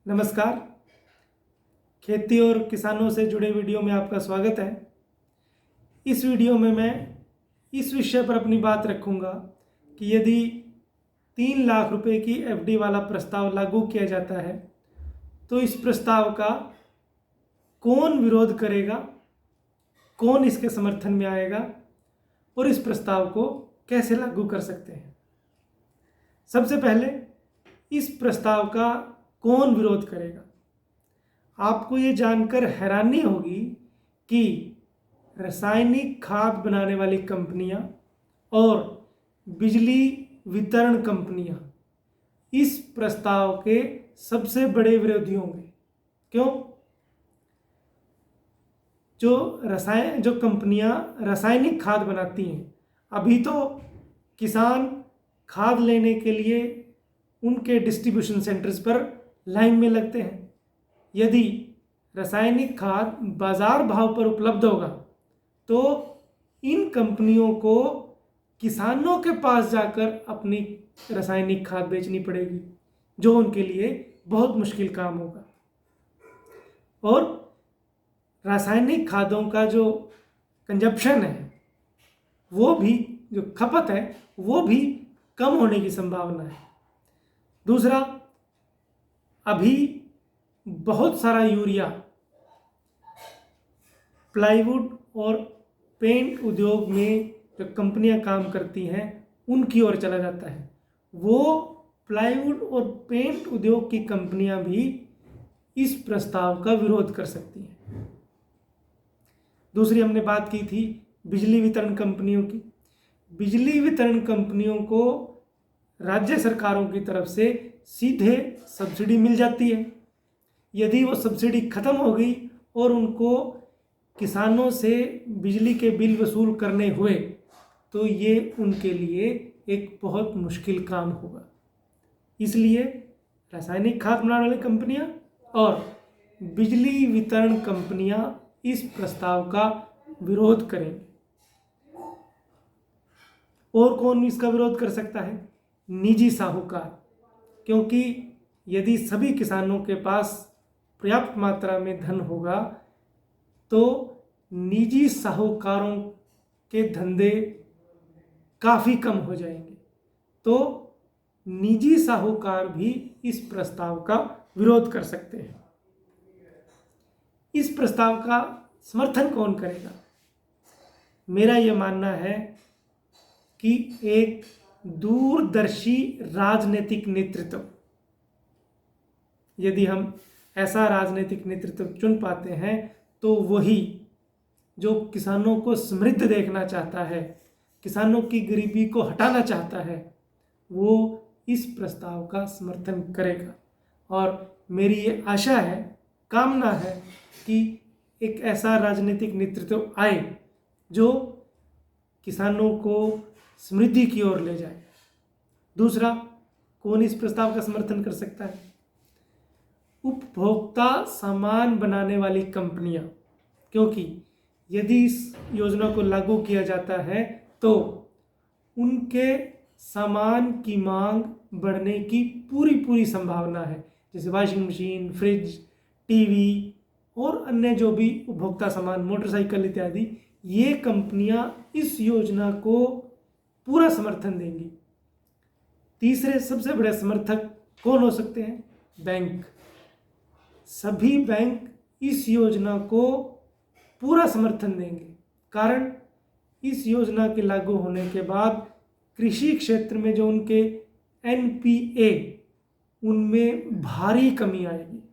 नमस्कार। खेती और किसानों से जुड़े वीडियो में आपका स्वागत है। इस वीडियो में मैं इस विषय पर अपनी बात रखूंगा कि यदि 3 लाख रुपए की एफडी वाला प्रस्ताव लागू किया जाता है तो इस प्रस्ताव का कौन विरोध करेगा, कौन इसके समर्थन में आएगा और इस प्रस्ताव को कैसे लागू कर सकते हैं। सबसे पहले इस प्रस्ताव का कौन विरोध करेगा। आपको ये जानकर हैरानी होगी कि रासायनिक खाद बनाने वाली कंपनियां और बिजली वितरण कंपनियां इस प्रस्ताव के सबसे बड़े विरोधी होंगे। क्यों? जो कंपनियां रासायनिक खाद बनाती हैं, अभी तो किसान खाद लेने के लिए उनके डिस्ट्रीब्यूशन सेंटर्स पर लाइन में लगते हैं। यदि रासायनिक खाद बाजार भाव पर उपलब्ध होगा तो इन कंपनियों को किसानों के पास जाकर अपनी रासायनिक खाद बेचनी पड़ेगी, जो उनके लिए बहुत मुश्किल काम होगा। और रासायनिक खादों का जो कंजप्शन है, वो भी जो खपत है, वो भी कम होने की संभावना है। दूसरा, अभी बहुत सारा यूरिया प्लाईवुड और पेंट उद्योग में जो कंपनियां काम करती हैं उनकी ओर चला जाता है। वो प्लाईवुड और पेंट उद्योग की कंपनियां भी इस प्रस्ताव का विरोध कर सकती हैं। दूसरी हमने बात की थी बिजली वितरण कंपनियों की। बिजली वितरण कंपनियों को राज्य सरकारों की तरफ से सीधे सब्सिडी मिल जाती है। यदि वो सब्सिडी खत्म हो गई और उनको किसानों से बिजली के बिल वसूल करने हुए तो ये उनके लिए एक बहुत मुश्किल काम होगा। इसलिए रासायनिक खाद बनाने वाली कंपनियां और बिजली वितरण कंपनियां इस प्रस्ताव का विरोध करेंगे। और कौन इसका विरोध कर सकता है? निजी साहूकार। क्योंकि यदि सभी किसानों के पास पर्याप्त मात्रा में धन होगा तो निजी साहूकारों के धंधे काफ़ी कम हो जाएंगे। तो निजी साहूकार भी इस प्रस्ताव का विरोध कर सकते हैं। इस प्रस्ताव का समर्थन कौन करेगा? मेरा यह मानना है कि एक दूरदर्शी राजनीतिक नेतृत्व, यदि हम ऐसा राजनीतिक नेतृत्व चुन पाते हैं तो वही जो किसानों को समृद्ध देखना चाहता है, किसानों की गरीबी को हटाना चाहता है, वो इस प्रस्ताव का समर्थन करेगा। और मेरी ये आशा है, कामना है कि एक ऐसा राजनीतिक नेतृत्व आए जो किसानों को समृद्धि की ओर ले जाए। दूसरा, कौन इस प्रस्ताव का समर्थन कर सकता है? उपभोक्ता सामान बनाने वाली कंपनियां। क्योंकि यदि इस योजना को लागू किया जाता है तो उनके सामान की मांग बढ़ने की पूरी संभावना है। जैसे वॉशिंग मशीन, फ्रिज, टीवी और अन्य जो भी उपभोक्ता सामान, मोटरसाइकिल इत्यादि, ये कंपनियां इस योजना को पूरा समर्थन देंगी। तीसरे सबसे बड़े समर्थक कौन हो सकते हैं? बैंक। सभी बैंक इस योजना को पूरा समर्थन देंगे। कारण इस योजना के लागू होने के बाद कृषि क्षेत्र में जो उनके एनपीए, उनमें भारी कमी आएगी।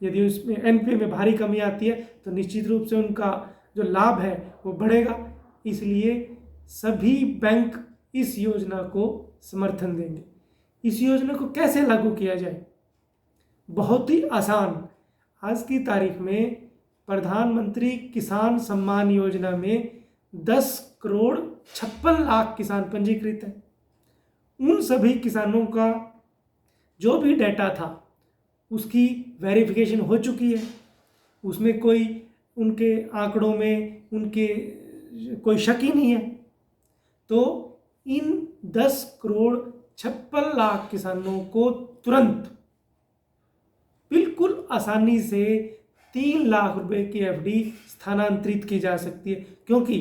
यदि उसमें एनपीए में भारी कमी आती है तो निश्चित रूप से उनका जो लाभ है वो बढ़ेगा। इसलिए सभी बैंक इस योजना को समर्थन देंगे। इस योजना को कैसे लागू किया जाए? बहुत ही आसान। आज की तारीख में प्रधानमंत्री किसान सम्मान योजना में 10,56,00,000 किसान पंजीकृत हैं। उन सभी किसानों का जो भी डाटा था उसकी वेरिफिकेशन हो चुकी है। उसमें कोई उनके आंकड़ों में उनके कोई शक ही नहीं है। तो इन 10,56,00,000 किसानों को तुरंत आसानी से 3 लाख रुपए की एफडी स्थानांतरित की जा सकती है, क्योंकि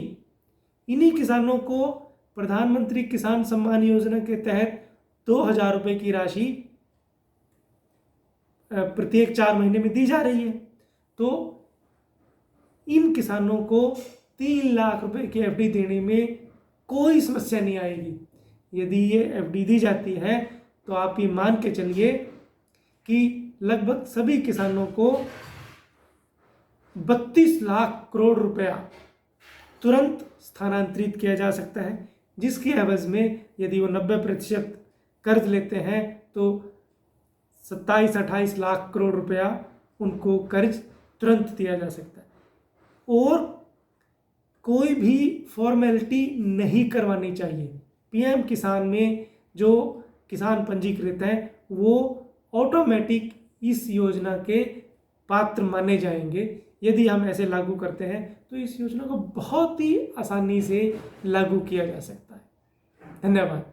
इन्हीं किसानों को प्रधानमंत्री किसान सम्मान योजना के तहत 2,000 रुपये की राशि प्रत्येक 4 महीने में दी जा रही है। तो इन किसानों को 3 लाख रुपए की एफडी देने में कोई समस्या नहीं आएगी। यदि ये एफडी दी जाती है तो आप ये मान के चलिए कि लगभग सभी किसानों को 32 लाख करोड़ रुपया तुरंत स्थानांतरित किया जा सकता है, जिसकी एवज में यदि वो 90% कर्ज लेते हैं तो 27-28 लाख करोड़ रुपया उनको कर्ज तुरंत दिया जा सकता है। और कोई भी फॉर्मेलिटी नहीं करवानी चाहिए। पीएम किसान में जो किसान पंजीकृत हैं वो ऑटोमेटिक इस योजना के पात्र माने जाएंगे। यदि हम ऐसे लागू करते हैं तो इस योजना को बहुत ही आसानी से लागू किया जा सकता है। धन्यवाद।